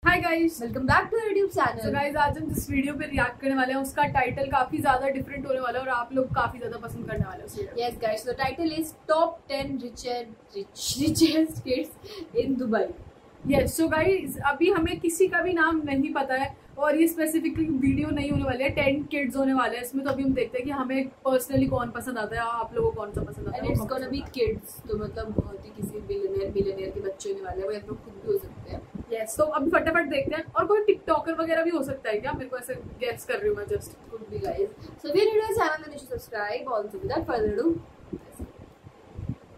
Hi guys, welcome back to YouTube channel. So guys, आज हम जिस वीडियो पे रिएक्ट करने वाले हैं उसका टाइटल काफी ज्यादा डिफरेंट होने वाला है और आप लोग काफी ज्यादा पसंद करने वाले हैं। Yes guys, the title is top 10 richest kids in Dubai। Yes, so guys अभी हमें किसी का भी नाम नहीं पता है और ये स्पेसिफिकली वीडियो नहीं होने वाले है, 10 किड्स होने वाले हैं इसमें। तो अभी हम देखते हैं कि हमें पर्सनली कौन पसंद आता है, आप लोगों को कौन सा पसंद आता है। इट्स गोना बी किड्स, तो मतलब बहुत ही किसी बिलियनियर के बच्चे होने वाले हैं, वो आप लोग खुद भी हो सकते हैं। यस, तो अभी फटाफट देखते हैं। और कोई टिकटॉकर वगैरह भी हो सकता है क्या? मेरे को ऐसे गेस कर रही हूँ मैं, just could be guys. So we need a channel and subscribe also without further ado.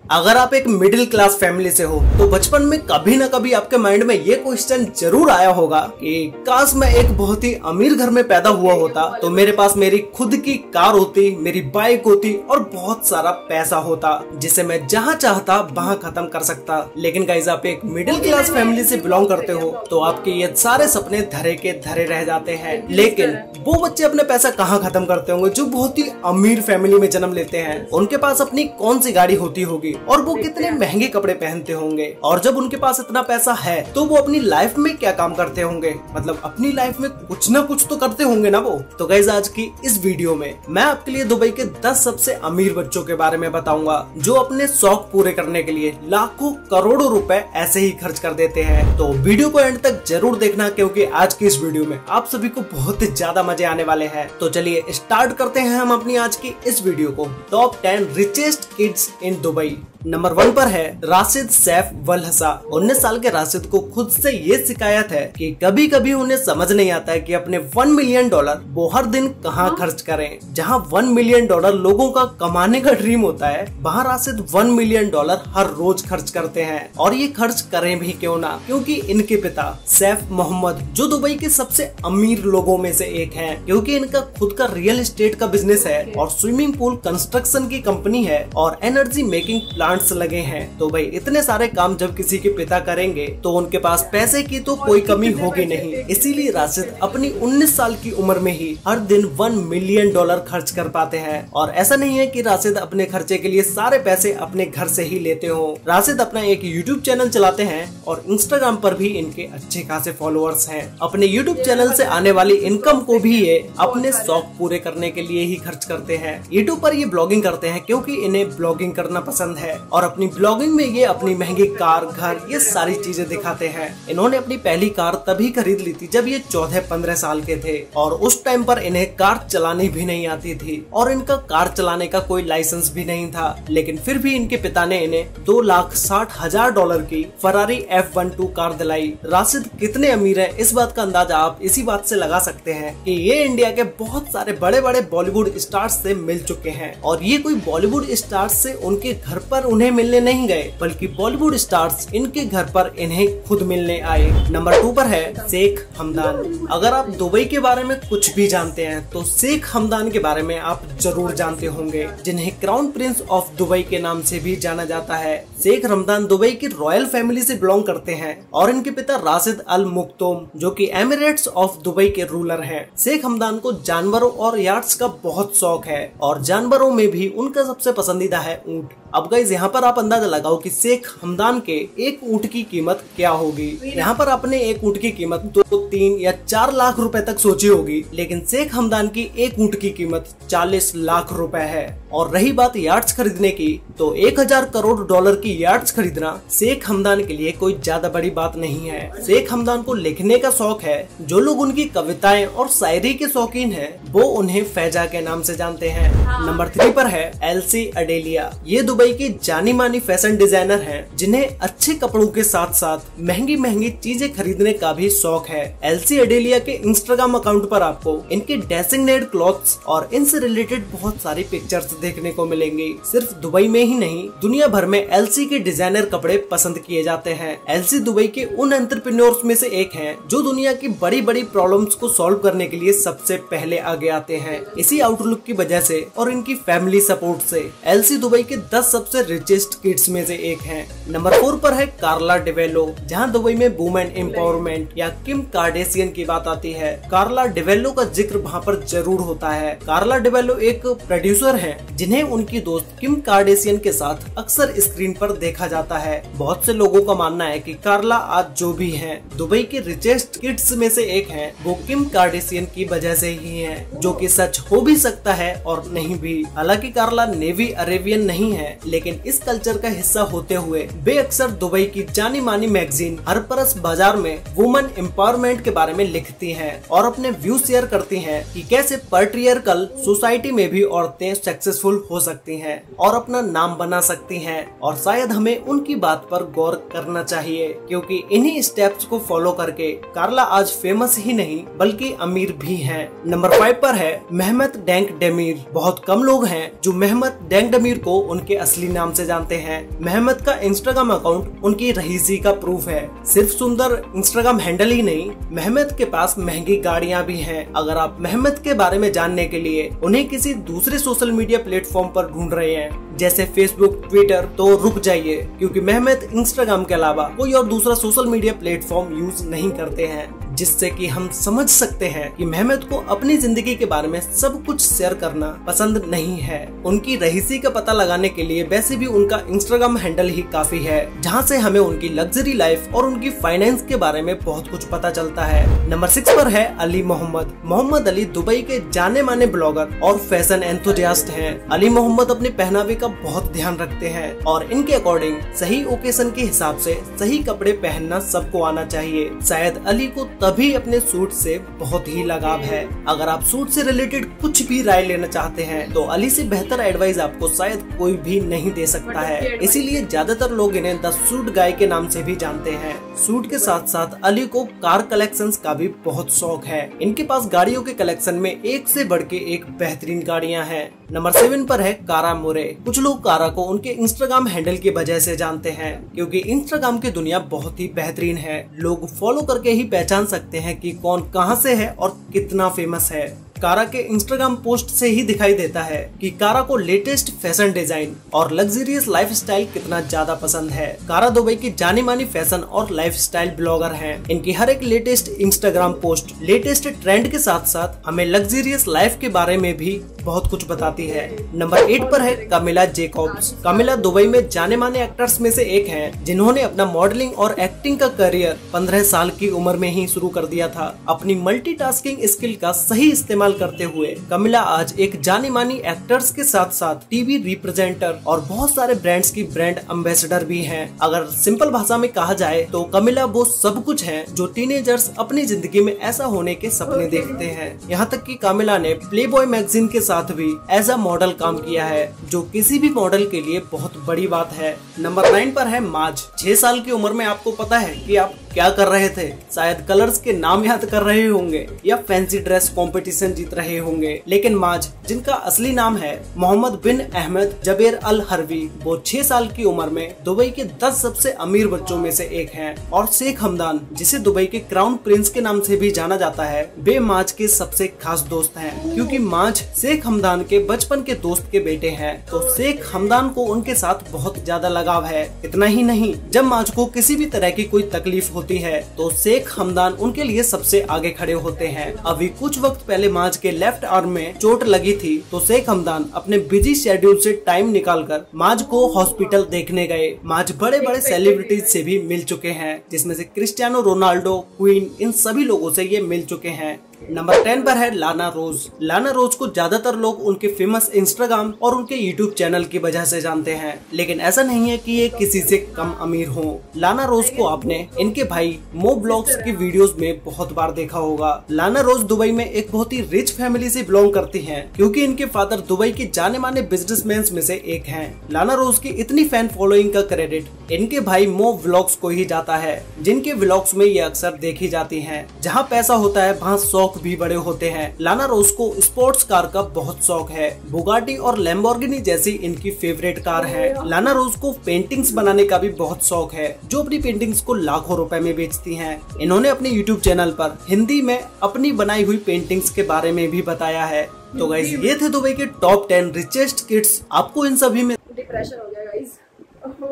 अगर आप एक मिडिल क्लास फैमिली से हो तो बचपन में कभी ना कभी आपके माइंड में ये क्वेश्चन जरूर आया होगा कि काश मैं एक बहुत ही अमीर घर में पैदा हुआ होता तो मेरे पास मेरी खुद की कार होती, मेरी बाइक होती और बहुत सारा पैसा होता जिसे मैं जहाँ चाहता वहाँ खत्म कर सकता। लेकिन गाइस, आप एक मिडिल क्लास फैमिली से बिलोंग करते हो तो आपके ये सारे सपने धरे के धरे रह जाते हैं। लेकिन वो बच्चे अपने पैसा कहाँ खत्म करते होंगे जो बहुत ही अमीर फैमिली में जन्म लेते हैं? उनके पास अपनी कौन सी गाड़ी होती होगी और वो कितने महंगे कपड़े पहनते होंगे? और जब उनके पास इतना पैसा है तो वो अपनी लाइफ में क्या काम करते होंगे? मतलब अपनी लाइफ में कुछ ना कुछ तो करते होंगे ना वो। तो गाइस, आज की इस वीडियो में मैं आपके लिए दुबई के 10 सबसे अमीर बच्चों के बारे में बताऊंगा जो अपने शौक पूरे करने के लिए लाखों करोड़ों रुपए ऐसे ही खर्च कर देते हैं। तो वीडियो को एंड तक जरूर देखना, क्योंकि आज की इस वीडियो में आप सभी को बहुत ही ज्यादा मजे आने वाले हैं। तो चलिए स्टार्ट करते हैं हम अपनी आज की इस वीडियो को। Top 10 richest kids in Dubai. Number 1 पर है राशिद सैफ वलहसा। 19 साल के राशिद को खुद से ये शिकायत है कि कभी कभी उन्हें समझ नहीं आता है कि अपने $1 मिलियन वो हर दिन कहाँ खर्च करें। जहाँ $1 मिलियन लोगों का कमाने का ड्रीम होता है, वहाँ राशिद $1 मिलियन हर रोज खर्च करते हैं। और ये खर्च करें भी क्यों ना, क्योंकि इनके पिता सैफ मोहम्मद जो दुबई के सबसे अमीर लोगों में से एक हैं, क्योंकि इनका खुद का रियल एस्टेट का बिजनेस है और स्विमिंग पूल कंस्ट्रक्शन की कंपनी है और एनर्जी मेकिंग प्लांट्स लगे हैं। तो भाई इतने सारे काम जब किसी के पिता करेंगे तो उनके पास पैसे की तो कोई कमी होगी नहीं। इसीलिए राशिद अपनी 19 साल की उम्र में ही हर दिन $1 मिलियन खर्च कर पाते हैं। और ऐसा नहीं है कि राशिद अपने खर्चे के लिए सारे पैसे अपने घर से ही लेते हो। राशिद अपना एक यूट्यूब चैनल चलाते हैं और इंस्टाग्राम पर भी इनके अच्छे खासे फॉलोअर्स हैं। अपने यूट्यूब चैनल से आने वाली इनकम को भी ये अपने शौक पूरे करने के लिए ही खर्च करते हैं। यूट्यूब पर ये ब्लॉगिंग करते हैं क्योंकि इन्हें ब्लॉगिंग करना पसंद है और अपनी ब्लॉगिंग में ये अपनी महंगी कार, घर, ये सारी चीजें दिखाते हैं। इन्होंने अपनी पहली कार तभी खरीद ली थी जब ये 14-15 साल के थे और उस टाइम पर इन्हें कार चलानी भी नहीं आती थी और इनका कार चलाने का कोई लाइसेंस भी नहीं था। लेकिन फिर भी इनके पिता ने इन्हें $2,60,000 की फरारी F12 कार दिलाई। राशिद कितने अमीर है इस बात का अंदाजा आप इसी बात से लगा सकते हैं कि ये इंडिया के बहुत सारे बड़े बड़े बॉलीवुड स्टार्स से मिल चुके हैं। और ये कोई बॉलीवुड स्टार्स से उनके घर पर उन्हें मिलने नहीं गए, बल्कि बॉलीवुड स्टार्स इनके घर पर इन्हें खुद मिलने आए। नंबर 2 पर है शेख हमदान। अगर आप दुबई के बारे में कुछ भी जानते हैं तो शेख हमदान के बारे में आप जरूर जानते होंगे, जिन्हें क्राउन प्रिंस ऑफ दुबई के नाम से भी जाना जाता है। शेख हमदान दुबई की रॉयल फैमिली से बिलोंग करते हैं और इनके पिता राशिद अल मुक्तोम जो कि एमिरेट्स ऑफ दुबई के रूलर हैं। शेख हमदान को जानवरों और यार्ड्स का बहुत शौक है और जानवरों में भी उनका सबसे पसंदीदा है ऊंट। अब गाइस, यहाँ पर आप अंदाजा लगाओ कि शेख हमदान के एक ऊंट की कीमत क्या होगी। यहाँ पर आपने एक ऊंट की कीमत 2, 3 या 4 लाख रुपए तक सोची होगी, लेकिन शेख हमदान की एक ऊंट की कीमत 40 लाख रुपए है। और रही बात यार्ड्स खरीदने की, तो $1,000 करोड़ की यार्ड्स खरीदना शेख हमदान के लिए कोई ज्यादा बड़ी बात नहीं है। शेख हमदान को लिखने का शौक है। जो लोग उनकी कविताएं और शायरी के शौकीन हैं, वो उन्हें फैजा के नाम से जानते हैं। नंबर 3 पर है एल्सी अडेलिया। ये दुबई की जानी मानी फैशन डिजाइनर हैं, जिन्हें अच्छे कपड़ों के साथ साथ महंगी महंगी चीजें खरीदने का भी शौक है। एल्सी अडेलिया के इंस्टाग्राम अकाउंट पर आपको इनके डेसिग्नेटेड क्लॉथ्स और इनसे रिलेटेड बहुत सारी पिक्चर्स देखने को मिलेंगी। सिर्फ दुबई में ही नहीं, दुनिया भर में एल्सी के डिजाइनर कपड़े पसंद किए जाते हैं। एल्सी दुबई के उन एंटरप्रेन्योर्स में से एक हैं जो दुनिया की बड़ी बड़ी प्रॉब्लम्स को सॉल्व करने के लिए सबसे पहले आगे आते हैं। इसी आउटलुक की वजह से और इनकी फैमिली सपोर्ट से एल्सी दुबई के 10 10 सबसे रिचेस्ट किड्स में से एक हैं। नंबर 4 पर है कार्ला डेवेलो। जहां दुबई में वुमेन एम्पावरमेंट या किम कार्डेशियन की बात आती है, कार्ला डेवेलो का जिक्र वहां पर जरूर होता है। कार्ला डेवेलो एक प्रोड्यूसर है जिन्हें उनकी दोस्त किम कार्डेशियन के साथ अक्सर स्क्रीन पर देखा जाता है। बहुत से लोगों का मानना है कि कार्ला आज जो भी हैं, दुबई के रिचेस्ट किड्स में से एक हैं, वो किम कार्डेशियन की वजह से ही हैं, जो कि सच हो भी सकता है और नहीं भी। हालांकि कार्ला नेवी अरेबियन नहीं है, लेकिन इस कल्चर का हिस्सा होते हुए वे अक्सर दुबई की जानी मानी मैगजीन हरपरस बाजार में वुमेन एम्पावरमेंट के बारे में लिखती हैं और अपने व्यू शेयर करती हैं कि कैसे पैट्रियार्कल सोसाइटी में भी औरतें सक्सेसफुल हो सकती हैं और अपना नाम बना सकती हैं। और शायद हमें उनकी बात पर गौर करना चाहिए, क्योंकि इन्हीं स्टेप्स को फॉलो करके कार्ला आज फेमस ही नहीं बल्कि अमीर भी हैं। नंबर 5 पर है मेहमत डेंकडेमिर। बहुत कम लोग हैं जो मेहमत डेंकडेमिर को उनके असली नाम से जानते हैं। मेहमत का इंस्टाग्राम अकाउंट उनकी रहीसी का प्रूफ है। सिर्फ सुंदर इंस्टाग्राम हैंडल ही नहीं, मेहमत के पास महंगी गाड़ियां भी हैं। अगर आप मेहमत के बारे में जानने के लिए उन्हें किसी दूसरे सोशल मीडिया प्लेटफॉर्म पर ढूंढ रहे हैं जैसे फेसबुक, ट्विटर, तो रुक जाइए, क्योंकि मेहमत इंस्टाग्राम के अलावा कोई और दूसरा सोशल मीडिया प्लेटफॉर्म यूज नहीं करते हैं, जिससे कि हम समझ सकते हैं कि मेहमत को अपनी जिंदगी के बारे में सब कुछ शेयर करना पसंद नहीं है। उनकी रहीसी का पता लगाने के लिए वैसे भी उनका इंस्टाग्राम हैंडल ही काफी है, जहां से हमें उनकी लग्जरी लाइफ और उनकी फाइनेंस के बारे में बहुत कुछ पता चलता है। नंबर 6 पर है अली मोहम्मद। मोहम्मद अली दुबई के जाने माने ब्लॉगर और फैशन एंथुसियास्ट हैं। अली मोहम्मद अपने पहनावे का बहुत ध्यान रखते हैं और इनके अकॉर्डिंग सही ओकेशन के हिसाब से सही कपड़े पहनना सबको आना चाहिए। शायद अली को तभी अपने सूट से बहुत ही लगाव है। अगर आप सूट से रिलेटेड कुछ भी राय लेना चाहते हैं तो अली से बेहतर एडवाइस आपको शायद कोई भी नहीं दे सकता है। इसीलिए ज्यादातर लोग इन्हें द सूट गाय के नाम से भी जानते हैं। सूट के साथ साथ अली को कार कलेक्शंस का भी बहुत शौक है। इनके पास गाड़ियों के कलेक्शन में एक से बढ़ के एक बेहतरीन गाड़ियां हैं। नंबर 7 पर है कारा मोरे। कुछ लोग कारा को उनके इंस्टाग्राम हैंडल की वजह से जानते हैं, क्योंकि इंस्टाग्राम की दुनिया बहुत ही बेहतरीन है। लोग फॉलो करके ही पहचान सकते हैं कि कौन कहां से है और कितना फेमस है। कारा के इंस्टाग्राम पोस्ट से ही दिखाई देता है कि कारा को लेटेस्ट फैशन डिजाइन और लग्जरियस लाइफस्टाइल कितना ज्यादा पसंद है। कारा दुबई की जानी मानी फैशन और लाइफस्टाइल ब्लॉगर हैं। इनकी हर एक latest Instagram post latest trend के साथ साथ हमें लग्जरियस लाइफ के बारे में भी बहुत कुछ बताती है। नंबर 8 पर है कामिला जैकब्स। कामिला दुबई में जाने माने एक्टर्स में से एक हैं, जिन्होंने अपना मॉडलिंग और एक्टिंग का करियर 15 साल की उम्र में ही शुरू कर दिया था। अपनी मल्टीटास्किंग स्किल का सही इस्तेमाल करते हुए कामिला आज एक जानी मानी एक्टर्स के साथ साथ टीवी रिप्रेजेंटर और बहुत सारे ब्रांड्स की ब्रांड एम्बेसडर भी हैं। अगर सिंपल भाषा में कहा जाए तो कामिला वो सब कुछ है जो टीनेजर्स अपनी जिंदगी में ऐसा होने के सपने देखते हैं। यहाँ तक कि कामिला ने प्लेबॉय मैगजीन के साथ भी एज अ मॉडल काम किया है, जो किसी भी मॉडल के लिए बहुत बड़ी बात है। नंबर 9 पर है माज। 6 साल की उम्र में आपको पता है कि आप क्या कर रहे थे? शायद कलर्स के नाम याद कर रहे होंगे या फैंसी ड्रेस कंपटीशन जीत रहे होंगे। लेकिन माज, जिनका असली नाम है मोहम्मद बिन अहमद जबेर अल हरवी, वो 6 साल की उम्र में दुबई के 10 सबसे अमीर बच्चों में से एक हैं। और शेख हमदान, जिसे दुबई के क्राउन प्रिंस के नाम से भी जाना जाता है, वे माज के सबसे खास दोस्त हैं, क्योंकि माज शेख हमदान के बचपन के दोस्त के बेटे हैं। तो शेख हमदान को उनके साथ बहुत ज्यादा लगाव है। इतना ही नहीं, जब माज को किसी भी तरह की कोई तकलीफ होती है तो शेख हमदान उनके लिए सबसे आगे खड़े होते हैं। अभी कुछ वक्त पहले माज के लेफ्ट आर्म में चोट लगी थी, तो शेख हमदान अपने बिजी शेड्यूल से टाइम निकालकर माज को हॉस्पिटल देखने गए। माज बड़े बड़े सेलिब्रिटीज से भी मिल चुके हैं, जिसमें से क्रिस्टियानो रोनाल्डो, क्वीन, इन सभी लोगों से ये मिल चुके हैं। नंबर 10 पर है लाना रोज। लाना रोज को ज्यादातर लोग उनके फेमस इंस्टाग्राम और उनके यूट्यूब चैनल की वजह से जानते हैं, लेकिन ऐसा नहीं है कि ये किसी से कम अमीर हो। लाना रोज को आपने इनके भाई मो ब्लॉग्स की वीडियोस में बहुत बार देखा होगा। लाना रोज दुबई में एक बहुत ही रिच फैमिली से बिलोंग करती हैं, क्योंकि इनके फादर दुबई के जाने माने बिजनेसमैन में से एक हैं। लाना रोज की इतनी फैन फॉलोइंग का क्रेडिट इनके भाई मो व्लॉग्स को ही जाता है, जिनके व्लॉग्स में ये अक्सर देखी जाती हैं। जहाँ पैसा होता है वहाँ शौक भी बड़े होते हैं। लाना रोज को स्पोर्ट्स कार का बहुत शौक है। बुगाटी और लैम्बोर्गिनी जैसी इनकी फेवरेट कार है। लाना रोज को पेंटिंग्स बनाने का भी बहुत शौक है, जो अपनी पेंटिंग्स को लाखों रुपए में बेचती हैं। इन्होंने अपने यूट्यूब चैनल पर हिंदी में अपनी बनाई हुई पेंटिंग्स के बारे में भी बताया है। तो गाइस, ये थे दुबई के टॉप 10 रिचेस्ट किड्स। आपको इन सभी में डिप्रेशन हो गया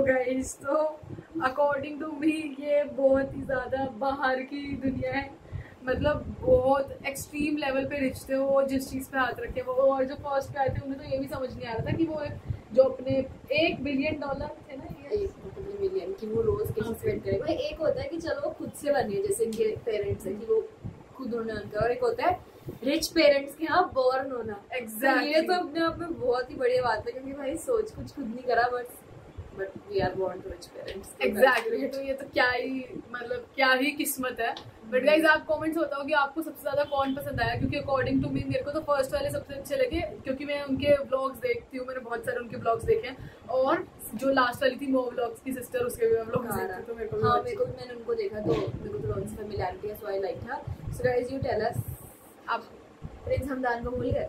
गाइस, तो अकॉर्डिंग टू मी ये बहुत ही ज्यादा बाहर की दुनिया है, मतलब बहुत एक्सट्रीम लेवल पे रिच थे वो, जिस चीज पे हाथ रखे वो। और जो फर्स्ट पे आए थे उन्हें तो ये भी समझ नहीं आ रहा था कि वो जो अपने $1 बिलियन थे ना, ये 1 मिलियन की वो रोज कैसे स्पेंड करेगा। भाई एक होता है कि चलो वो खुद से बने, जैसे इनके पेरेंट्स है कि वो खुद उन्होंने उनका, और एक होता है रिच पेरेंट्स के यहाँ बोर्न होना। Exactly. ये तो अपने आप में बहुत ही बढ़िया बात है, क्योंकि भाई सोच कुछ खुद नहीं करा, but we are born to rich parents. Exactly, तो ये तो क्या ही मतलब क्या ही किस्मत है। बट गाइज आप कमेंट्स बताओ कि आपको सबसे ज्यादा कौन पसंद आया, क्योंकि अकॉर्डिंग टू मी मेरे को तो फर्स्ट वाले सबसे अच्छे लगे, क्योंकि मैं उनके व्लॉग्स देखती हूँ, मैंने बहुत सारे उनके व्लॉग्स देखे हैं। और जो लास्ट वाली थी मो व्लॉग्स की सिस्टर, उसके भी मैं व्लॉग्स देखती हूँ, तो मेरे को हाँ, मेरे को भी मैंने उनको देखा तो मेरे को थोड़ा उनसे फैमिलियरिटी है, so I like her. So guys you tell us, आप प्रिंस हमदान को भूल गए?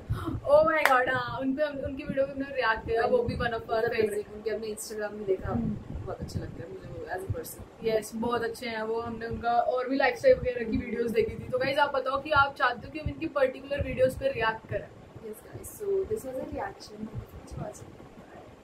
ओह माय गॉड, हाँ, उनकी वीडियो पे हमने रिएक्ट किया, वो भी वन ऑफ आवर फेवरेट। उनके अपने इंस्टाग्राम में देखा, बहुत अच्छा लगता है मुझे वो एज अ पर्सन। यस, बहुत अच्छे हैं वो। हमने उनका और भी लाइफस्टाइल वगैरह की वीडियोस देखी थी। तो गाइस आप बताओ कि आप चाहते हो कि हम इनकी पर्टिकुलर वीडियोस पे रिएक्ट करें? Yes guys, so this was a reaction.